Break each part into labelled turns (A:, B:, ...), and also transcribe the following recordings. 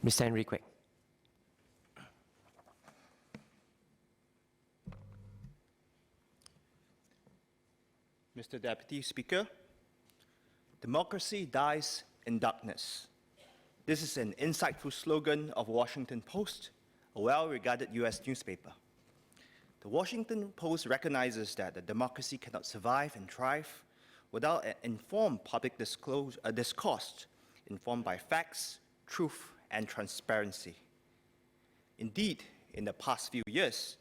A: Mr. Henry Kwek.
B: Mr. Deputy Speaker, democracy dies in darkness. This is an insightful slogan of Washington Post, a well-regarded US newspaper. The Washington Post recognizes that a democracy cannot survive and thrive without an informed public discourse informed by facts, truth, and transparency. Indeed, in the past few years,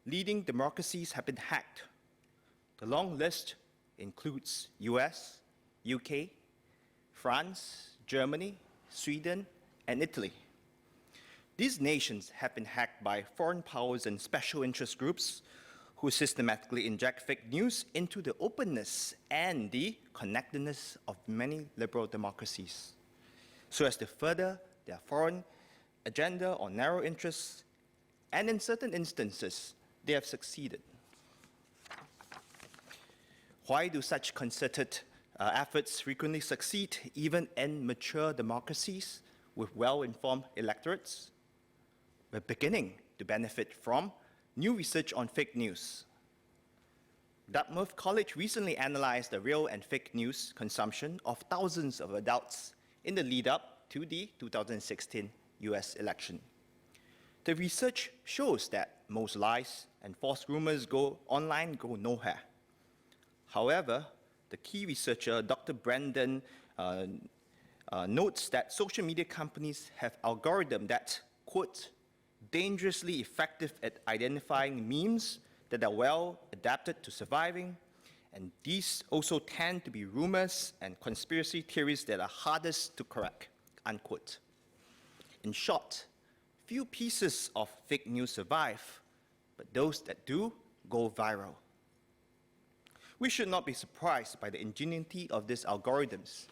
B: leading democracies have been hacked. The long list includes US, UK, France, Germany, Sweden, and Italy. These nations have been hacked by foreign powers and special interest groups who systematically inject fake news into the openness and the connectedness of many liberal democracies, so as to further their foreign agenda or narrow interests, and in certain instances, they have succeeded. Why do such concerted efforts frequently succeed even in mature democracies with well-informed electorates? We're beginning to benefit from new research on fake news. Dartmouth College recently analyzed the real and fake news consumption of thousands of adults in the lead-up to the 2016 US election. The research shows that most lies and false rumors go nowhere. However, the key researcher, Dr. Brandon, notes that social media companies have algorithms that, quote, dangerously effective at identifying memes that are well adapted to surviving, and these also tend to be rumors and conspiracy theories that are hardest to correct, unquote. In short, few pieces of fake news survive, but those that do go viral. We should not be surprised by the ingenuity of these algorithms,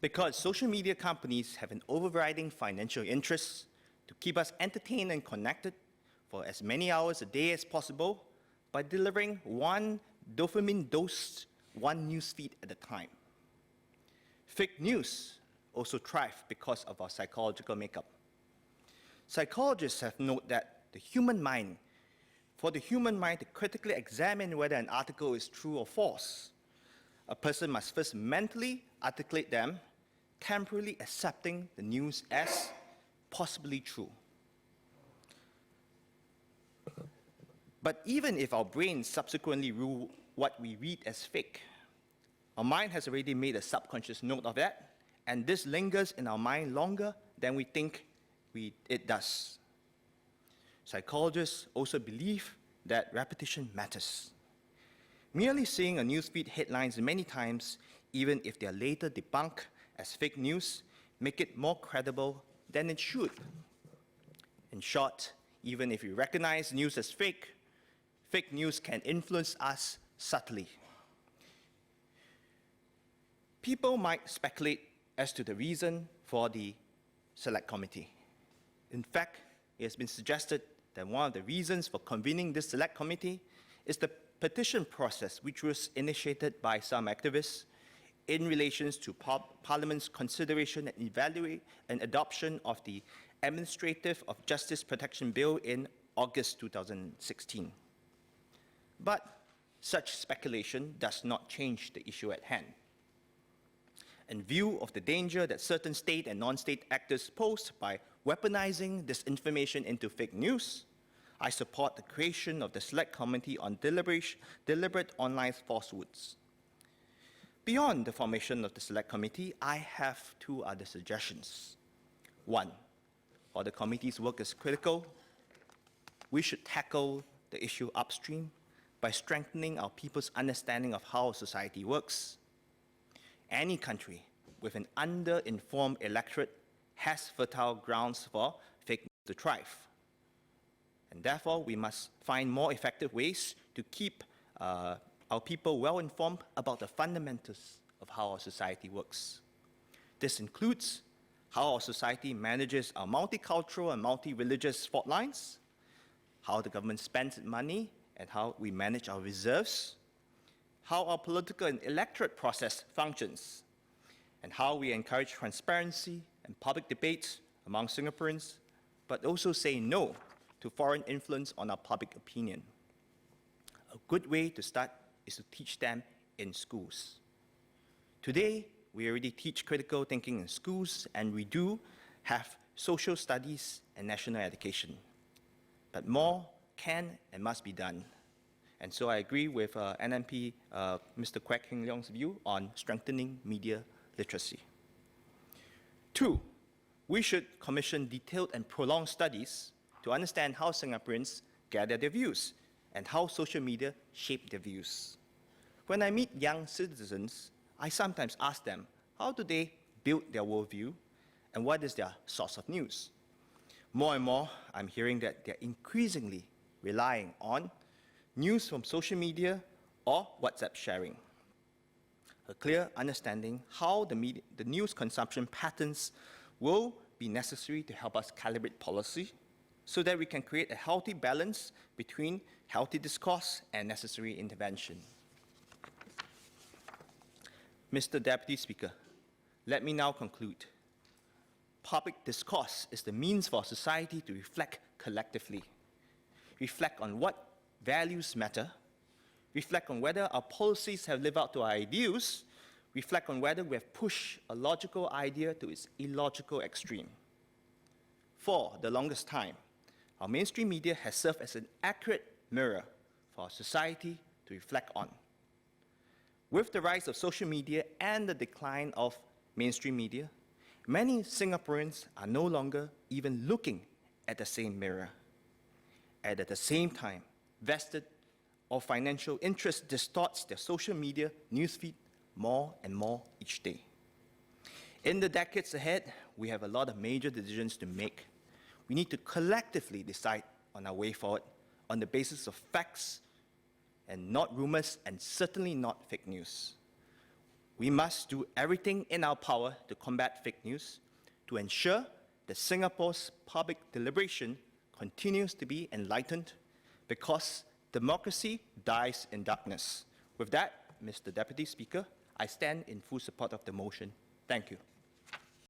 B: because social media companies have an overriding financial interest to keep us entertained and connected for as many hours a day as possible by delivering one dopamine dose, one newsfeed at a time. Fake news also thrive because of our psychological makeup. Psychologists have noted that for the human mind to critically examine whether an article is true or false, a person must first mentally articulate them, temporarily accepting the news as possibly true. But even if our brains subsequently rule what we read as fake, our mind has already made a subconscious note of that, and this lingers in our mind longer than we think it does. Psychologists also believe that repetition matters. Merely seeing a newsfeed headlines many times, even if they are later debunked as fake news, make it more credible than it should. In short, even if we recognize news as fake, fake news can influence us subtly. People might speculate as to the reason for the Select Committee. In fact, it has been suggested that one of the reasons for convening this Select Committee is the petition process, which was initiated by some activists in relation to Parliament's consideration and evaluation and adoption of the Administrative of Justice Protection Bill in August 2016. But such speculation does not change the issue at hand. In view of the danger that certain state and non-state actors pose by weaponizing disinformation into fake news, I support the creation of the Select Committee on Deliberate Online Falsehoods. Beyond the formation of the Select Committee, I have two other suggestions. One, while the committee's work is critical, we should tackle the issue upstream by strengthening our people's understanding of how society works. Any country with an under-informed electorate has fertile grounds for fake news to thrive. And therefore, we must find more effective ways to keep our people well informed about the fundamentals of how our society works. This includes how our society manages our multicultural and multi-religious fault lines, how the government spends money, and how we manage our reserves, how our political and electorate process functions, and how we encourage transparency, and public debates among Singaporeans, but also say no to foreign influence on our public opinion. A good way to start is to teach them in schools. Today, we already teach critical thinking in schools, and we do have social studies and national education. But more can and must be done. And so I agree with NMP Mr. Kwek Heng Leong's view on strengthening media literacy. 2, we should commission detailed and prolonged studies to understand how Singaporeans gather their views and how social media shape their views. When I meet young citizens, I sometimes ask them, how do they build their worldview and what is their source of news? More and more, I'm hearing that they're increasingly relying on news from social media or WhatsApp sharing. A clear understanding how the news consumption patterns will be necessary to help us calibrate policy so that we can create a healthy balance between healthy discourse and necessary intervention. Mr. Deputy Speaker, let me now conclude. Public discourse is the means for society to reflect collectively, reflect on what values matter, reflect on whether our policies have lived up to our ideals, reflect on whether we have pushed a logical idea to its illogical extreme. For the longest time, our mainstream media has served as an accurate mirror for our society to reflect on. With the rise of social media and the decline of mainstream media, many Singaporeans are no longer even looking at the same mirror. And at the same time, vested or financial interest distorts their social media newsfeed more and more each day. In the decades ahead, we have a lot of major decisions to make. We need to collectively decide on our way forward on the basis of facts and not rumors, and certainly not fake news. We must do everything in our power to combat fake news, to ensure that Singapore's public deliberation continues to be enlightened, because democracy dies in darkness. With that, Mr. Deputy Speaker, I stand in full support of the motion. Thank you.